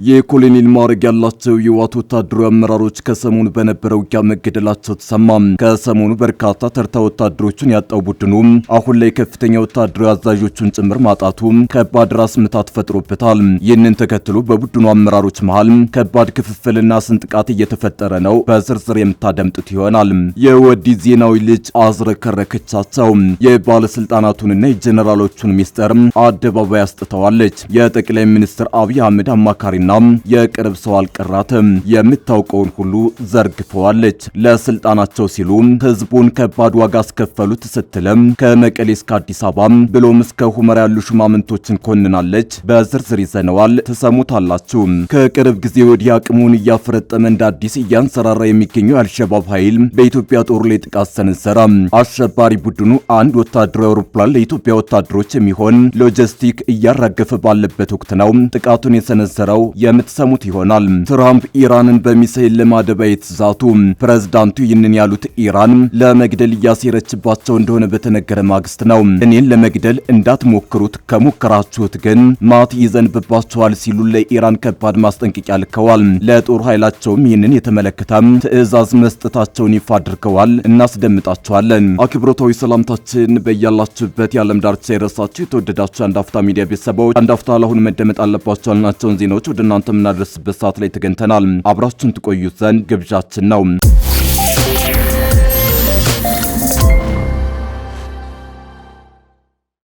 የኮሎኔል ማዕረግ ያላቸው የህወሓት ወታደራዊ አመራሮች ከሰሞኑ በነበረው ውጊያ መገደላቸው ተሰማ። ከሰሞኑ በርካታ ተርታ ወታደሮችን ያጣው ቡድኑ አሁን ላይ ከፍተኛ ወታደራዊ አዛዦቹን ጭምር ማጣቱ ከባድ ራስ ምታት ፈጥሮበታል። ይህንን ተከትሎ በቡድኑ አመራሮች መሃል ከባድ ክፍፍልና ስንጥቃት እየተፈጠረ ነው። በዝርዝር የምታደምጡት ይሆናል። የወዲ ዜናዊ ልጅ አዝረከረከቻቸው። የባለስልጣናቱንና የጀነራሎቹን ሚስጥር አደባባይ አስጥተዋለች። የጠቅላይ ሚኒስትር አብይ አህመድ አማካሪ የቅርብ ሰው አልቀራትም። የምታውቀውን ሁሉ ዘርግፈዋለች። ለስልጣናቸው ሲሉ ህዝቡን ከባድ ዋጋ አስከፈሉት ስትልም ከመቀሌ እስከ አዲስ አበባ ብሎም እስከ ሁመራ ያሉ ሹማምንቶችን ኮንናለች። በዝርዝር ይዘነዋል፣ ተሰሙታላችሁ። ከቅርብ ጊዜ ወዲህ አቅሙን እያፈረጠመ እንደ አዲስ እያንሰራራ የሚገኘው የአልሸባብ ኃይል በኢትዮጵያ ጦር ላይ ጥቃት ሰነዘረ። አሸባሪ ቡድኑ አንድ ወታደራዊ አውሮፕላን ለኢትዮጵያ ወታደሮች የሚሆን ሎጂስቲክ እያራገፈ ባለበት ወቅት ነው ጥቃቱን የሰነዘረው። የምትሰሙት ይሆናል። ትራምፕ ኢራንን በሚሳኤል ለማደባየት ዛቱ። ፕሬዝዳንቱ ይህንን ያሉት ኢራን ለመግደል እያሴረችባቸው እንደሆነ በተነገረ ማግስት ነው። እኔን ለመግደል እንዳትሞክሩት፣ ከሞከራችሁት ግን ማት ይዘንብባችኋል ሲሉ ለኢራን ከባድ ማስጠንቀቂያ ልከዋል። ለጦር ኃይላቸውም ይህንን የተመለከተ ትዕዛዝ መስጠታቸውን ይፋ አድርገዋል። እናስደምጣቸዋለን። አክብሮታዊ ሰላምታችን በያላችሁበት የዓለም ዳርቻ ይድረሳችሁ። የተወደዳችሁ አንድ አፍታ ሚዲያ ቤተሰቦች፣ አንድ አፍታ ለአሁኑ መደመጥ አለባቸው ያልናቸውን ዜናዎች ወደ እናንተ የምናደርስበት ሰዓት ላይ ተገኝተናል። አብራችሁን ትቆዩት ዘንድ ግብዣችን ነው።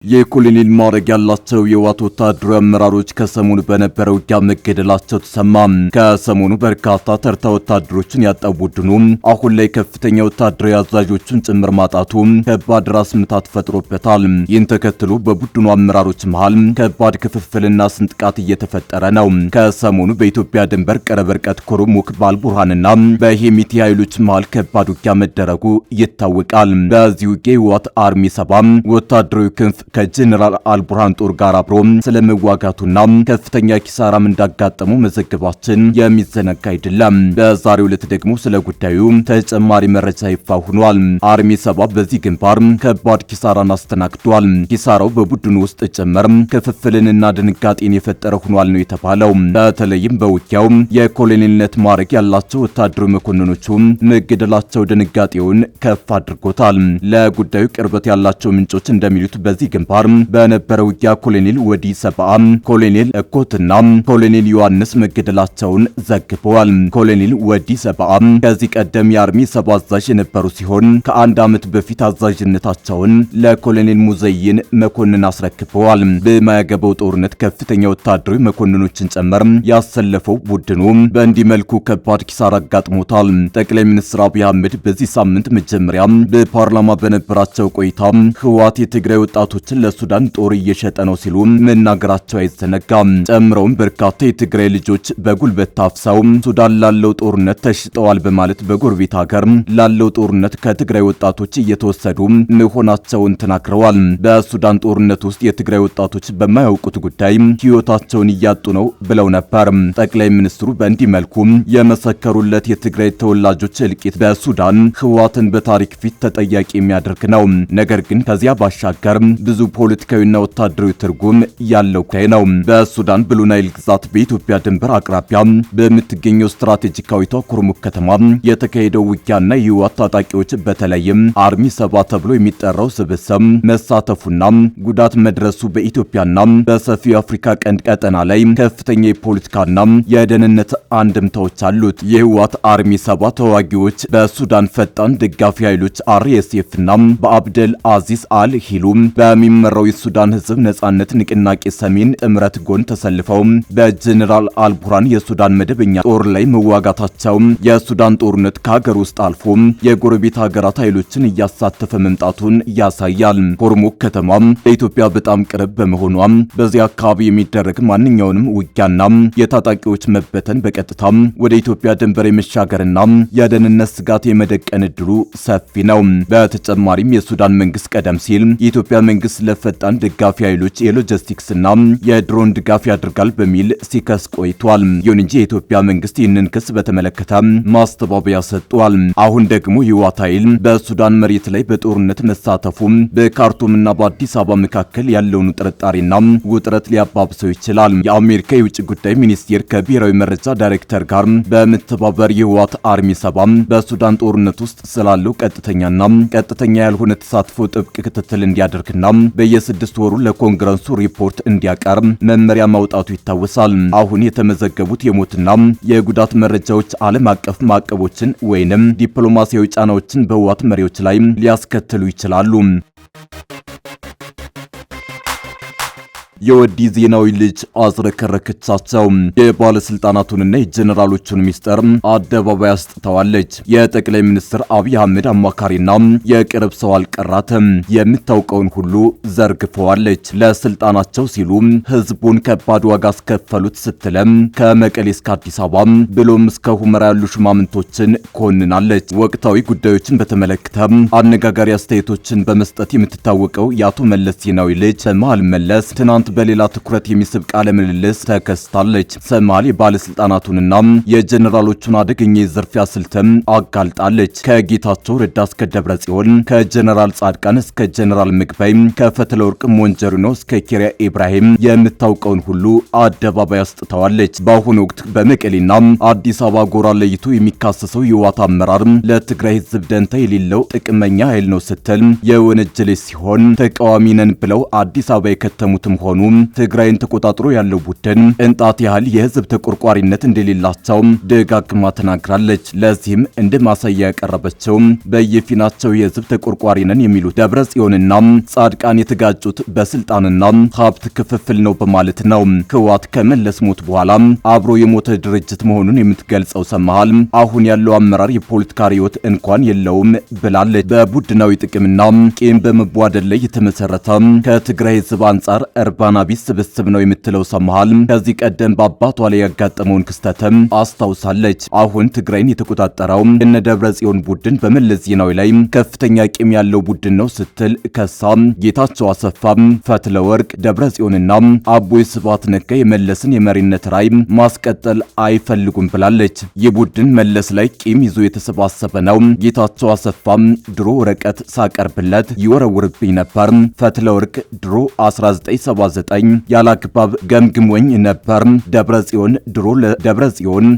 የኮሎኔል ማዕረግ ያላቸው የህወሓት ወታደራዊ አመራሮች ከሰሞኑ በነበረው ውጊያ መገደላቸው ተሰማ። ከሰሞኑ በርካታ ተርታ ወታደሮችን ያጣው ቡድኑ አሁን ላይ ከፍተኛ ወታደራዊ አዛዦቹን ጭምር ማጣቱ ከባድ ራስ ምታት ፈጥሮበታል። ይህን ተከትሎ በቡድኑ አመራሮች መሃል ከባድ ክፍፍልና ስንጥቃት እየተፈጠረ ነው። ከሰሞኑ በኢትዮጵያ ድንበር ቅርብ ርቀት ኩርሙክ ባልቡርሃንና በሄሚቲ ኃይሎች መሃል ከባድ ውጊያ መደረጉ ይታወቃል። በዚህ ውጊያ የህወሓት አርሚ 7 ወታደራዊ ክንፍ ከጀነራል አልቡርሃን ጦር ጋር አብሮ ስለመዋጋቱና ከፍተኛ ኪሳራም እንዳጋጠሙ መዘገባችን የሚዘነጋ አይደለም። በዛሬው ዕለት ደግሞ ስለ ጉዳዩ ተጨማሪ መረጃ ይፋ ሆኗል። አርሚ 7 በዚህ ግንባር ከባድ ኪሳራን አስተናግዷል። ኪሳራው በቡድኑ ውስጥ ጭምር ክፍፍልንና ድንጋጤን የፈጠረ ሆኗል ነው የተባለው። በተለይም በውጊያው የኮሎኔልነት ማዕረግ ያላቸው ወታደራዊ መኮንኖቹ መገደላቸው ድንጋጤውን ከፍ አድርጎታል። ለጉዳዩ ቅርበት ያላቸው ምንጮች እንደሚሉት በዚህ ግንባር በነበረው ውጊያ ኮሎኔል ወዲ ሰብአ፣ ኮሎኔል እኮትና ኮሎኔል ዮሐንስ መገደላቸውን ዘግበዋል። ኮሎኔል ወዲ ሰብአ ከዚህ ቀደም የአርሚ 7 አዛዥ የነበሩ ሲሆን ከአንድ ዓመት በፊት አዛዥነታቸውን ለኮሎኔል ሙዘይን መኮንን አስረክበዋል። በማያገባው ጦርነት ከፍተኛ ወታደራዊ መኮንኖችን ጨምር ያሰለፈው ቡድኑ በእንዲህ መልኩ ከባድ ኪሳራ አጋጥሞታል። ጠቅላይ ሚኒስትር አብይ አህመድ በዚህ ሳምንት መጀመሪያ በፓርላማ በነበራቸው ቆይታ ህወሓት የትግራይ ወጣቶችን ለሱዳን ጦር እየሸጠ ነው ሲሉ መናገራቸው አይዘነጋም። ጨምረውም በርካታ የትግራይ ልጆች በጉልበት ታፍሰው ሱዳን ላለው ጦርነት ተሽጠዋል በማለት በጎረቤት ሀገር ላለው ጦርነት ከትግራይ ወጣቶች እየተወሰዱ መሆናቸውን ተናግረዋል። በሱዳን ጦርነት ውስጥ የትግራይ ወጣቶች በማያውቁት ጉዳይ ህይወታቸውን እያጡ ነው ብለው ነበር። ጠቅላይ ሚኒስትሩ በእንዲህ መልኩ የመሰከሩለት የትግራይ ተወላጆች እልቂት በሱዳን ህወሓትን በታሪክ ፊት ተጠያቂ የሚያደርግ ነው። ነገር ግን ከዚያ ባሻገር ብዙ ፖለቲካዊና ወታደራዊ ትርጉም ያለው ጉዳይ ነው። በሱዳን ብሉ ናይል ግዛት በኢትዮጵያ ድንበር አቅራቢያ በምትገኘው ስትራቴጂካዊቷ ኩርሙክ ከተማ የተካሄደው ውጊያና የህወሓት ታጣቂዎች በተለይም አርሚ 7 ተብሎ የሚጠራው ስብስብ መሳተፉና ጉዳት መድረሱ በኢትዮጵያና በሰፊው የአፍሪካ ቀንድ ቀጠና ላይ ከፍተኛ የፖለቲካና የደህንነት አንድምታዎች አሉት። የህወሓት አርሚ 7 ተዋጊዎች በሱዳን ፈጣን ደጋፊ ኃይሎች RSF እና በአብደል አዚዝ አል ሂሉ በሚመራው የሱዳን ህዝብ ነጻነት ንቅናቄ ሰሜን ጥምረት ጎን ተሰልፈው በጀነራል አልቡርሃን የሱዳን መደበኛ ጦር ላይ መዋጋታቸው የሱዳን ጦርነት ከሀገር ውስጥ አልፎ የጎረቤት ሀገራት ኃይሎችን እያሳተፈ መምጣቱን ያሳያል። ኩርሙክ ከተማ ለኢትዮጵያ በጣም ቅርብ በመሆኗ በዚህ አካባቢ የሚደረግ ማንኛውንም ውጊያና የታጣቂዎች መበተን በቀጥታ ወደ ኢትዮጵያ ድንበር የመሻገርና የደህንነት ስጋት የመደቀን እድሉ ሰፊ ነው። በተጨማሪም የሱዳን መንግስት ቀደም ሲል የኢትዮጵያ መንግስት ለፈጣን ደጋፊ ኃይሎች የሎጂስቲክስና የድሮን ድጋፍ ያደርጋል በሚል ሲከስ ቆይቷል። ይሁን እንጂ የኢትዮጵያ መንግስት ይህንን ክስ በተመለከተ ማስተባበያ ሰጥቷል። አሁን ደግሞ የህወሓት ኃይል በሱዳን መሬት ላይ በጦርነት መሳተፉ በካርቱምና በአዲስ አበባ መካከል ያለውን ጥርጣሬና ውጥረት ሊያባብሰው ይችላል። የአሜሪካ የውጭ ጉዳይ ሚኒስቴር ከብሔራዊ መረጃ ዳይሬክተር ጋር በመተባበር የህወሓት አርሚ 7 በሱዳን ጦርነት ውስጥ ስላለው ቀጥተኛና ቀጥተኛ ያልሆነ ተሳትፎ ጥብቅ ክትትል እንዲያደርግና በየ6 ወሩ ለኮንግረሱ ሪፖርት እንዲያቀርብ መመሪያ ማውጣቱ ይታወሳል። አሁን የተመዘገቡት የሞትና የጉዳት መረጃዎች ዓለም አቀፍ ማዕቀቦችን ወይንም ዲፕሎማሲያዊ ጫናዎችን በህወሓት መሪዎች ላይ ሊያስከትሉ ይችላሉ። የወዲ ዜናዊ ልጅ አዝረከረከቻቸው። የባለስልጣናቱንና የጀነራሎቹን ሚስጥር አደባባይ አስጥተዋለች። የጠቅላይ ሚኒስትር አብይ አህመድ አማካሪና የቅርብ ሰው አልቀራትም። የምታውቀውን ሁሉ ዘርግፈዋለች። ለስልጣናቸው ሲሉ ህዝቡን ከባድ ዋጋ አስከፈሉት ስትለም ከመቀሌ እስከ አዲስ አበባ ብሎም እስከ ሁመራ ያሉ ሹማምንቶችን ኮንናለች። ወቅታዊ ጉዳዮችን በተመለከተ አነጋጋሪ አስተያየቶችን በመስጠት የምትታወቀው የአቶ መለስ ዜናዊ ልጅ ሰማል መለስ ትናንት በሌላ ትኩረት የሚስብ ቃለ ምልልስ ተከስታለች። ሰማል የባለስልጣናቱንና የጀነራሎቹን አደገኛ የዝርፊያ ስልትም አጋልጣለች። ከጌታቸው ረዳ እስከ ደብረጽዮን፣ ከጀነራል ጻድቃን እስከ ጀነራል ምግበይ፣ ከፈትለ ወርቅ ሞንጀሪኖ እስከ ኪሪያ ኢብራሂም የምታውቀውን ሁሉ አደባባይ አስጥተዋለች። በአሁኑ ወቅት በመቀሌና አዲስ አበባ ጎራ ለይቶ የሚካሰሰው የህወሓት አመራር ለትግራይ ህዝብ ደንታ የሌለው ጥቅመኛ ኃይል ነው ስትል የወነጀለች ሲሆን ተቃዋሚ ነን ብለው አዲስ አበባ የከተሙትም ሆኑ ትግራይን ተቆጣጥሮ ያለው ቡድን እንጣት ያህል የህዝብ ተቆርቋሪነት እንደሌላቸው ደጋግማ ተናግራለች። ለዚህም እንደ ማሳያ ያቀረበችው በየፊናቸው የህዝብ ተቆርቋሪ ነን የሚሉት ደብረጽዮንና ጻድቃን የተጋጩት በስልጣንና ሀብት ክፍፍል ነው በማለት ነው። ህወሓት ከመለስ ሞት በኋላ አብሮ የሞተ ድርጅት መሆኑን የምትገልጸው ሰማሃል አሁን ያለው አመራር የፖለቲካ ርዕዮት እንኳን የለውም ብላለች። በቡድናዊ ጥቅምና ቂም በመቧደል ላይ የተመሰረተ ከትግራይ ህዝብ አንጻር እርባና ቢስ ስብስብ ነው የምትለው ሰማሃል ከዚህ ቀደም በአባቷ ላይ ያጋጠመውን ክስተትም አስታውሳለች። አሁን ትግራይን የተቆጣጠረው እነ ደብረጽዮን ቡድን በመለስ ዜናዊ ላይ ከፍተኛ ቂም ያለው ቡድን ነው ስትል ከሳም ጌታቸው አሰፋ፣ ፈትለ ወርቅ፣ ደብረጽዮንና አቦይ ስብሃት ነጋ የመለስን የመሪነት ራዕይ ማስቀጠል አይፈልጉም ብላለች። ይህ ቡድን መለስ ላይ ቂም ይዞ የተሰባሰበ ነው። ጌታቸው አሰፋ ድሮ ወረቀት ሳቀርብለት ይወረውርብኝ ነበር። ፈትለ ወርቅ ድሮ 1979 ያላግባብ ገምግሞኝ ነበር። ደብረጽዮን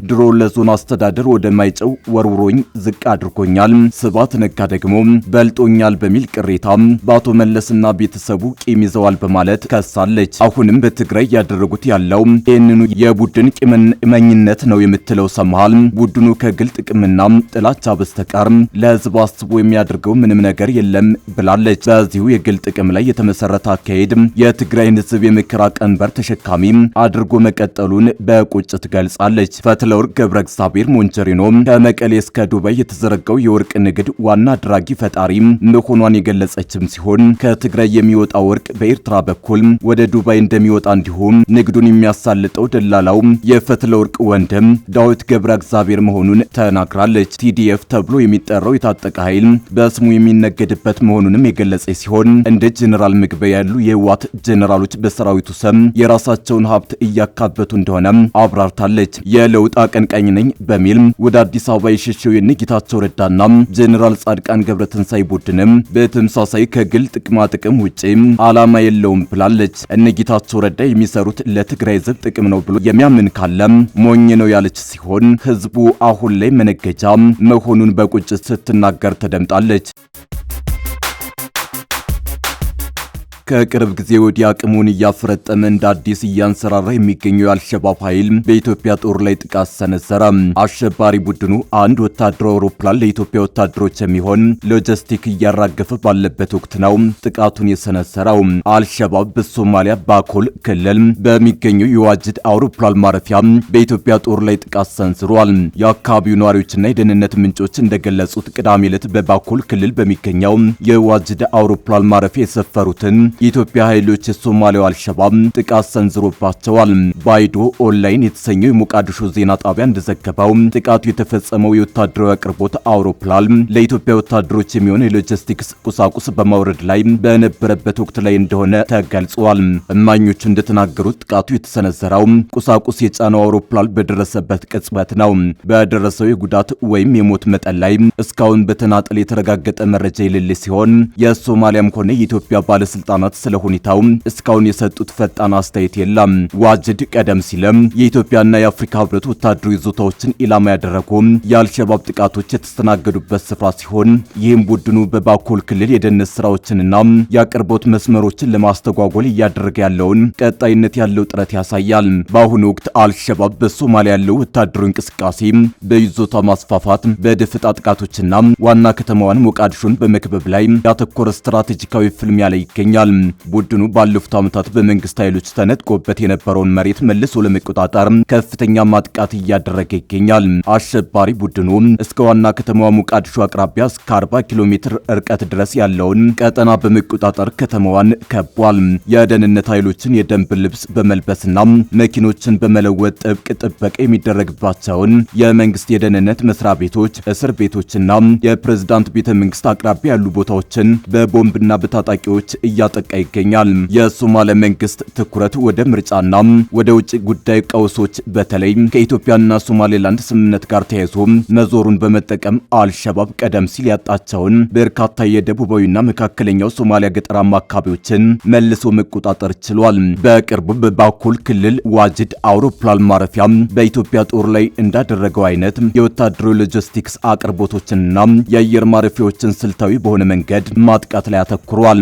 ድሮ ለዞን አስተዳደር ወደ ማይጨው ወርውሮኝ ዝቅ አድርጎኛል። ስብሃት ነጋ ደግሞ በልጦኛል በሚል ቅሬታ በአቶ መለስና ቤተሰቡ ቂም ይዘዋል በማለት ከሳለች። አሁንም በትግራይ ያደረጉት ያለው ይህንኑ የቡድን ቂመኝነት ነው የምትለው ሰማሃል ቡድኑ ከግል ጥቅምና ጥላቻ በስተቀር ለህዝብ አስቦ የሚያደርገው ምንም ነገር የለም ብላለች። በዚሁ የግል ጥቅም ላይ የተመሰረተ አካሄድ የትግራይን ህዝብ የምክራ ቀንበር ተሸካሚ አድርጎ መቀጠሉን በቁጭት ገልጻለች። ፈትለ ወርቅ ገብረ እግዚአብሔር ሞንጀሪኖ ከመቀሌ እስከ ዱባይ የተዘረጋው የወርቅ ንግድ ዋና አድራጊ ፈጣሪ መሆኗን የገለጸችም ሲሆን ከትግራይ የሚወጣ ወርቅ በኤርትራ በኩል ወደ ዱባይ እንደሚወጣ እንዲሁም ንግዱን የሚያሳልጠው ደላላው የፈትለ ወርቅ ወንድም ዳዊት ገብረ እግዚአብሔር መሆኑን ተናግራለች። ቲዲኤፍ ተብሎ የሚጠራው የታጠቀ ኃይል በስሙ የሚነገድበት መሆኑንም የገለጸች ሲሆን እንደ ጀነራል ምግበይ ያሉ የህወሓት ጀነራሎች በሰራዊቱ ስም የራሳቸውን ሀብት እያካበቱ እንደሆነ አብራርታለች። የለውጥ አቀንቃኝ ነኝ በሚል ወደ አዲስ አበባ የሸሸው የጌታቸው ረዳና ጀነራል ጻድቃን ገብረትንሳኤ ቡድንም በተመሳሳይ ከግል ጥቅማ ጥቅም ውጪ ዓላማ የለውም ብላለች። ጌታቸው ረዳ የሚሰሩት ለትግራይ ህዝብ ጥቅም ነው ብሎ የሚያምን ካለ ሞኝ ነው ያለች ሲሆን ህዝቡ አሁን ላይ መነገጃ መሆኑን በቁጭት ስትናገር ተደምጣለች። ከቅርብ ጊዜ ወዲህ አቅሙን እያፈረጠመ እንደ አዲስ እያንሰራራ የሚገኘው የአልሸባብ ኃይል በኢትዮጵያ ጦር ላይ ጥቃት ሰነዘረ። አሸባሪ ቡድኑ አንድ ወታደራዊ አውሮፕላን ለኢትዮጵያ ወታደሮች የሚሆን ሎጂስቲክ እያራገፈ ባለበት ወቅት ነው ጥቃቱን የሰነዘረው። አልሸባብ በሶማሊያ ባኮል ክልል በሚገኘው የዋጅድ አውሮፕላን ማረፊያ በኢትዮጵያ ጦር ላይ ጥቃት ሰንዝሯል። የአካባቢው ነዋሪዎችና የደህንነት ምንጮች እንደገለጹት ቅዳሜ ዕለት በባኮል ክልል በሚገኘው የዋጅድ አውሮፕላን ማረፊያ የሰፈሩትን የኢትዮጵያ ኃይሎች የሶማሊያው አልሸባብ ጥቃት ሰንዝሮባቸዋል። ባይዶ ኦንላይን የተሰኘው የሞቃዲሾ ዜና ጣቢያ እንደዘገበው ጥቃቱ የተፈጸመው የወታደራዊ አቅርቦት አውሮፕላን ለኢትዮጵያ ወታደሮች የሚሆን የሎጂስቲክስ ቁሳቁስ በማውረድ ላይ በነበረበት ወቅት ላይ እንደሆነ ተገልጿል። እማኞቹ እንደተናገሩት ጥቃቱ የተሰነዘረው ቁሳቁስ የጫነው አውሮፕላን በደረሰበት ቅጽበት ነው። በደረሰው የጉዳት ወይም የሞት መጠን ላይ እስካሁን በተናጠል የተረጋገጠ መረጃ የሌለ ሲሆን የሶማሊያም ሆነ የኢትዮጵያ ባለስልጣናት ስለ ሁኔታው እስካሁን የሰጡት ፈጣን አስተያየት የለም። ዋጅድ ቀደም ሲልም የኢትዮጵያና የአፍሪካ ህብረት ወታደራዊ ይዞታዎችን ኢላማ ያደረጉ የአልሸባብ ጥቃቶች የተስተናገዱበት ስፍራ ሲሆን ይህም ቡድኑ በባኮል ክልል የደህንነት ስራዎችንና የአቅርቦት መስመሮችን ለማስተጓጎል እያደረገ ያለውን ቀጣይነት ያለው ጥረት ያሳያል። በአሁኑ ወቅት አልሸባብ በሶማሊያ ያለው ወታደራዊ እንቅስቃሴ በይዞታ ማስፋፋት፣ በደፈጣ ጥቃቶችና ዋና ከተማዋን ሞቃዲሾን በመክበብ ላይ ያተኮረ ስትራቴጂካዊ ፍልሚያ ላይ ይገኛል። ቡድኑ ባለፉት ዓመታት በመንግስት ኃይሎች ተነጥቆበት የነበረውን መሬት መልሶ ለመቆጣጠር ከፍተኛ ማጥቃት እያደረገ ይገኛል። አሸባሪ ቡድኑ እስከ ዋና ከተማዋ ሞቃዲሾ አቅራቢያ እስከ 40 ኪሎ ሜትር ርቀት ድረስ ያለውን ቀጠና በመቆጣጠር ከተማዋን ከቧል። የደህንነት ኃይሎችን የደንብ ልብስ በመልበስና መኪኖችን በመለወጥ ጥብቅ ጥበቃ የሚደረግባቸውን የመንግስት የደህንነት መስሪያ ቤቶች፣ እስር ቤቶችና የፕሬዝዳንት ቤተ መንግስት አቅራቢያ ያሉ ቦታዎችን በቦምብና በታጣቂዎች እያጠቃ ይገኛል። የሶማሊያ መንግስት ትኩረት ወደ ምርጫና ወደ ውጭ ጉዳይ ቀውሶች በተለይ ከኢትዮጵያና ሶማሌላንድ ስምምነት ጋር ተያይዞ መዞሩን በመጠቀም አልሸባብ ቀደም ሲል ያጣቸውን በርካታ የደቡባዊና መካከለኛው ሶማሊያ ገጠራማ አካባቢዎችን መልሶ መቆጣጠር ችሏል። በቅርቡ በባኮል ክልል ዋጅድ አውሮፕላን ማረፊያ በኢትዮጵያ ጦር ላይ እንዳደረገው አይነት የወታደራዊ ሎጂስቲክስ አቅርቦቶችንና የአየር ማረፊያዎችን ስልታዊ በሆነ መንገድ ማጥቃት ላይ አተኩሯል።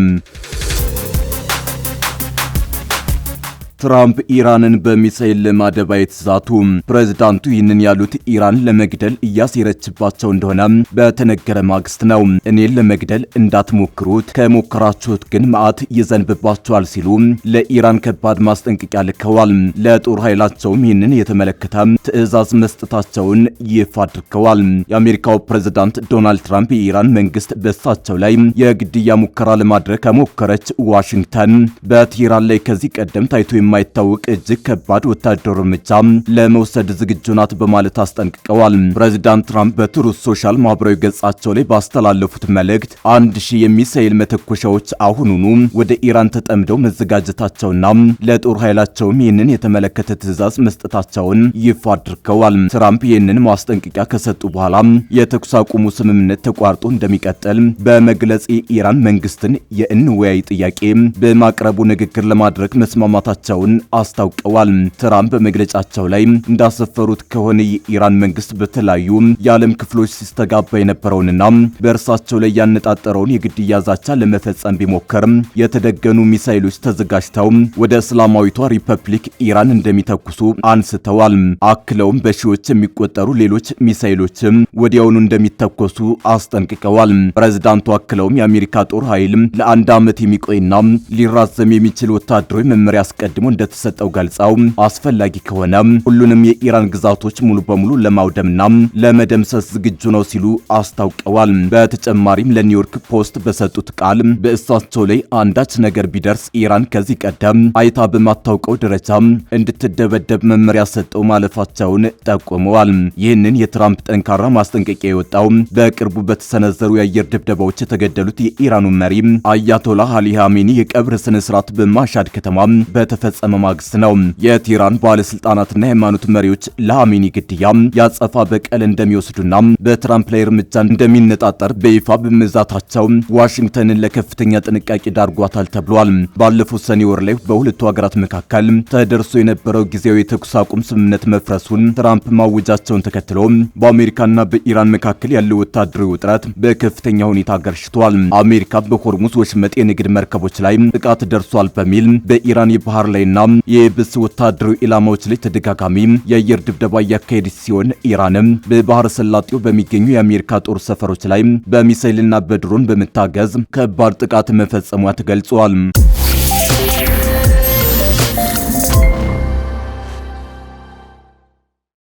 ትራምፕ ኢራንን በሚሳኤል ለማደባየት ዛቱ። ፕሬዝዳንቱ ይህንን ያሉት ኢራን ለመግደል እያሴረችባቸው እንደሆነ በተነገረ ማግስት ነው። እኔን ለመግደል እንዳትሞክሩት፣ ከሞከራችሁት ግን መዓት ይዘንብባቸዋል ሲሉ ለኢራን ከባድ ማስጠንቀቂያ ልከዋል። ለጦር ኃይላቸውም ይህንን የተመለከተ ትዕዛዝ መስጠታቸውን ይፋ አድርገዋል። የአሜሪካው ፕሬዝዳንት ዶናልድ ትራምፕ የኢራን መንግስት በእሳቸው ላይ የግድያ ሙከራ ለማድረግ ከሞከረች ዋሽንግተን በቴህራን ላይ ከዚህ ቀደም ታይቶ የማይታወቅ እጅግ ከባድ ወታደራዊ እርምጃ ለመውሰድ ዝግጁ ናት በማለት አስጠንቅቀዋል። ፕሬዝዳንት ትራምፕ በትሩዝ ሶሻል ማህበራዊ ገጻቸው ላይ ባስተላለፉት መልእክት 1000 የሚሳኤል መተኮሻዎች አሁኑኑ ወደ ኢራን ተጠምደው መዘጋጀታቸውና ለጦር ኃይላቸውም ይህንን የተመለከተ ትዕዛዝ መስጠታቸውን ይፋ አድርገዋል። ትራምፕ ይህንን ማስጠንቀቂያ ከሰጡ በኋላ የተኩስ አቁሙ ስምምነት ተቋርጦ እንደሚቀጥል በመግለጽ የኢራን መንግስትን የእንወያይ ጥያቄ በማቅረቡ ንግግር ለማድረግ መስማማታቸው አስታውቀዋል። ትራምፕ በመግለጫቸው ላይ እንዳሰፈሩት ከሆነ የኢራን መንግስት በተለያዩ የዓለም ክፍሎች ሲስተጋባ የነበረውንና በእርሳቸው ላይ ያነጣጠረውን የግድያ ዛቻ ለመፈጸም ቢሞክርም የተደገኑ ሚሳኤሎች ተዘጋጅተው ወደ እስላማዊቷ ሪፐብሊክ ኢራን እንደሚተኩሱ አንስተዋል። አክለውም በሺዎች የሚቆጠሩ ሌሎች ሚሳኤሎችም ወዲያውኑ እንደሚተኮሱ አስጠንቅቀዋል። ፕሬዝዳንቱ አክለውም የአሜሪካ ጦር ኃይል ለአንድ ዓመት የሚቆይና ሊራዘም የሚችል ወታደራዊ መመሪያ አስቀድሞ እንደተሰጠው ገልጸው አስፈላጊ ከሆነ ሁሉንም የኢራን ግዛቶች ሙሉ በሙሉ ለማውደምና ለመደምሰስ ዝግጁ ነው ሲሉ አስታውቀዋል። በተጨማሪም ለኒውዮርክ ፖስት በሰጡት ቃል በእሳቸው ላይ አንዳች ነገር ቢደርስ ኢራን ከዚህ ቀደም አይታ በማታውቀው ደረጃ እንድትደበደብ መመሪያ ሰጠው ማለፋቸውን ጠቁመዋል። ይህንን የትራምፕ ጠንካራ ማስጠንቀቂያ የወጣው በቅርቡ በተሰነዘሩ የአየር ድብደባዎች የተገደሉት የኢራኑ መሪ አያቶላህ አሊ ኻሜኒ የቀብር ስነ ስርዓት በማሻድ ከተማ በተፈጸመ ማግስት ነው። የቴህራን ባለስልጣናትና የሃይማኖት መሪዎች ለኻሜኒ ግድያ ያጸፋ በቀል እንደሚወስዱና በትራምፕ ላይ እርምጃ እንደሚነጣጠር በይፋ በመዛታቸው ዋሽንግተንን ለከፍተኛ ጥንቃቄ ዳርጓታል ተብሏል። ባለፈው ሰኔ ወር ላይ በሁለቱ ሀገራት መካከል ተደርሶ የነበረው ጊዜያዊ የተኩስ አቁም ስምምነት መፍረሱን ትራምፕ ማወጃቸውን ተከትሎ በአሜሪካና በኢራን መካከል ያለው ወታደራዊ ውጥረት በከፍተኛ ሁኔታ ገርሽቷል። አሜሪካ በሆርሙዝ ወሽመጥ የንግድ መርከቦች ላይ ጥቃት ደርሷል በሚል በኢራን የባህር ላይና የየብስ ወታደራዊ ኢላማዎች ላይ ተደጋጋሚ የአየር ድብደባ እያካሄደች ሲሆን ኢራንም በባህር ሰላጤው በሚገኙ የአሜሪካ ጦር ሰፈሮች ላይ በሚሳኤልና በድሮን በመታገዝ ከባድ ጥቃት መፈጸሟ ተገልጿል።